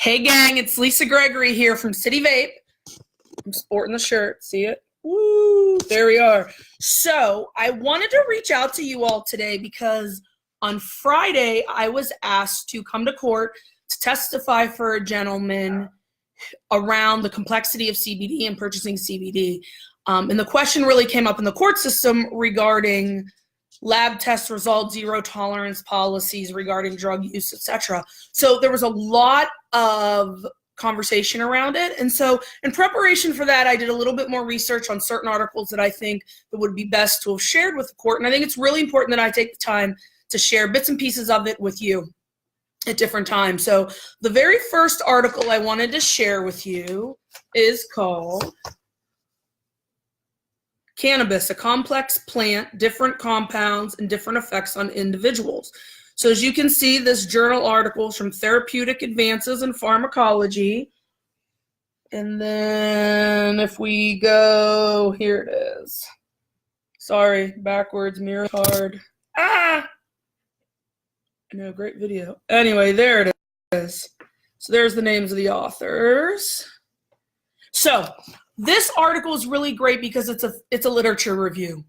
Hey gang, it's Lisa Gregory here from City Vape. I'm sporting the shirt, see it? Woo, there we are. So I wanted to reach out to you all today because on Friday I was asked to come to court to testify for a gentleman around the complexity of CBD and purchasing CBD. And the question really came up in the court system regarding lab test results, zero tolerance policies regarding drug use, etc. So there was a lot of conversation around it. And so in preparation for that, I did a little bit more research on certain articles that I think that would be best to have shared with the court. And I think it's really important that I take the time to share bits and pieces of it with you at different times. So the very first article I wanted to share with you is called Cannabis, a complex plant, different compounds, and different effects on individuals. So as you can see, this journal article is from Therapeutic Advances in Pharmacology. And then if we go, here it is. Sorry, backwards, mirror card. I know, great video. Anyway, there it is. So there's the names of the authors. So this article is really great because it's a literature review.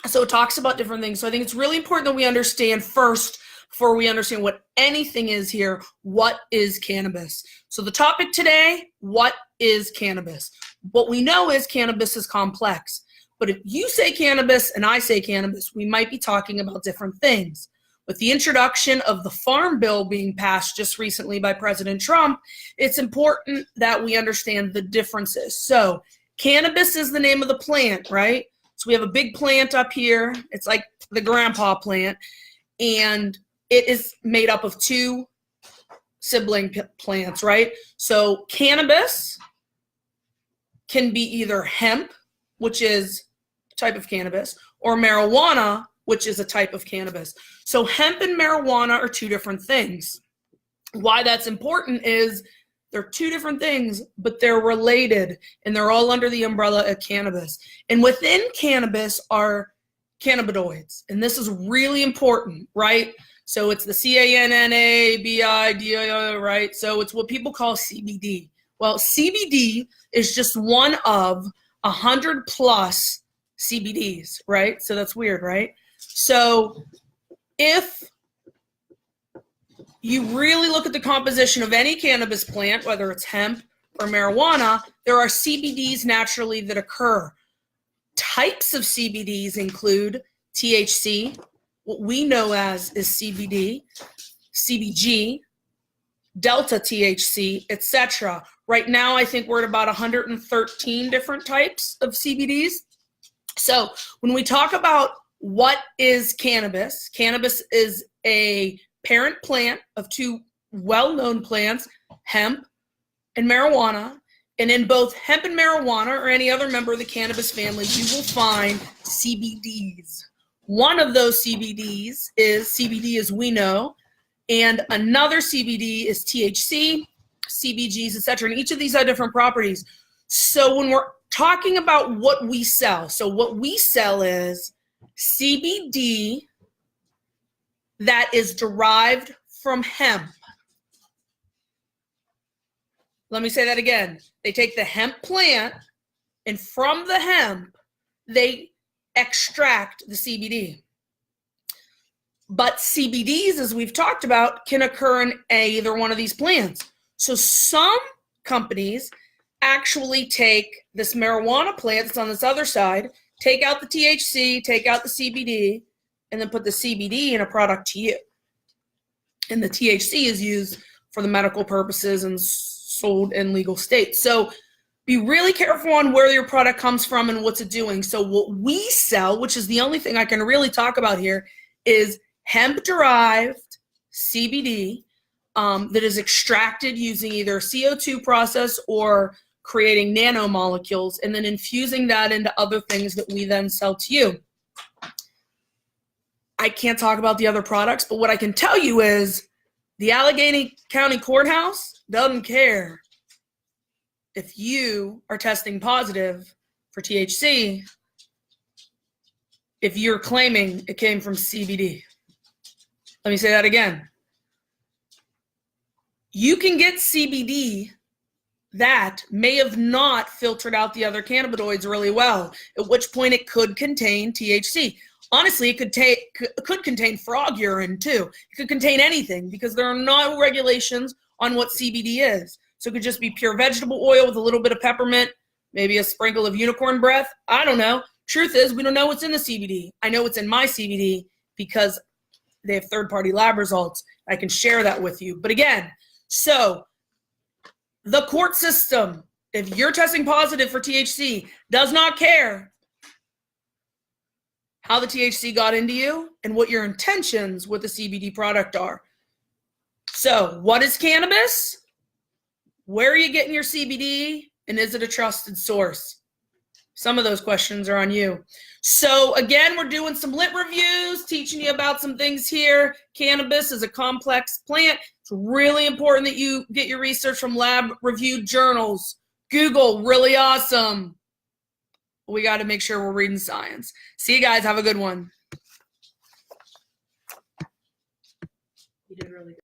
So it talks about different things. So I think it's really important that we understand first, before we understand what anything is here, what is cannabis? So the topic today, what is cannabis? What we know is cannabis is complex. But if you say cannabis and I say cannabis, we might be talking about different things. With the introduction of the Farm Bill being passed just recently by President Trump, it's important that we understand the differences. So cannabis is the name of the plant, right? So we have a big plant up here. It's like the grandpa plant. And it is made up of two sibling plants, right? So cannabis can be either hemp, which is a type of cannabis, or marijuana, which is a type of cannabis. So hemp and marijuana are two different things. Why that's important is they're two different things, but they're related, and they're all under the umbrella of cannabis. And within cannabis are cannabinoids, and this is really important, right? So it's the CANNABIDIO, right? So it's what people call CBD. Well, CBD is just one of 100 plus CBDs, right? So that's weird, right? So if you really look at the composition of any cannabis plant, whether it's hemp or marijuana, there are CBDs naturally that occur. Types of CBDs include THC, what we know as is CBD, CBG, delta THC, etc. Right now, I think we're at about 113 different types of CBDs. So when we talk about what is cannabis, cannabis is a parent plant of two well-known plants, hemp and marijuana. And in both hemp and marijuana or any other member of the cannabis family, you will find CBDs. One of those CBDs is CBD as we know, and another CBD is THC, CBGs, etc. And each of these have different properties. So when we're talking about what we sell, so what we sell is CBD that is derived from hemp. Let me say that again. They take the hemp plant, and from the hemp, they extract the CBD. But CBDs, as we've talked about, can occur in either one of these plants. So some companies actually take this marijuana plant that's on this other side, take out the THC, take out the CBD, and then put the CBD in a product to you. And the THC is used for the medical purposes and sold in legal states. So be really careful on where your product comes from and what's it doing. So what we sell, which is the only thing I can really talk about here, is hemp-derived CBD that is extracted using either a CO2 process or creating nanomolecules and then infusing that into other things that we then sell to you. I can't talk about the other products, but what I can tell you is the Allegheny County Courthouse doesn't care if you are testing positive for THC if you're claiming it came from CBD. Let me say that again. you can get CBD that may have not filtered out the other cannabinoids really well, at which point it could contain THC. Honestly, it could contain frog urine too. It could contain anything because there are no regulations on what CBD is. So it could just be pure vegetable oil with a little bit of peppermint, maybe a sprinkle of unicorn breath. I don't know. Truth is, we don't know what's in the CBD. I know what's in my CBD because they have third-party lab results. I can share that with you. But again, so the court system, if you're testing positive for THC, does not care how the THC got into you and what your intentions with the CBD product are. So what is cannabis? Where are you getting your CBD? And is it a trusted source? Some of those questions are on you. So again, we're doing some lit reviews, teaching you about some things here. Cannabis is a complex plant. It's really important that you get your research from lab-reviewed journals. Google, really awesome. We got to make sure we're reading science. See you guys. Have a good one. You did really good.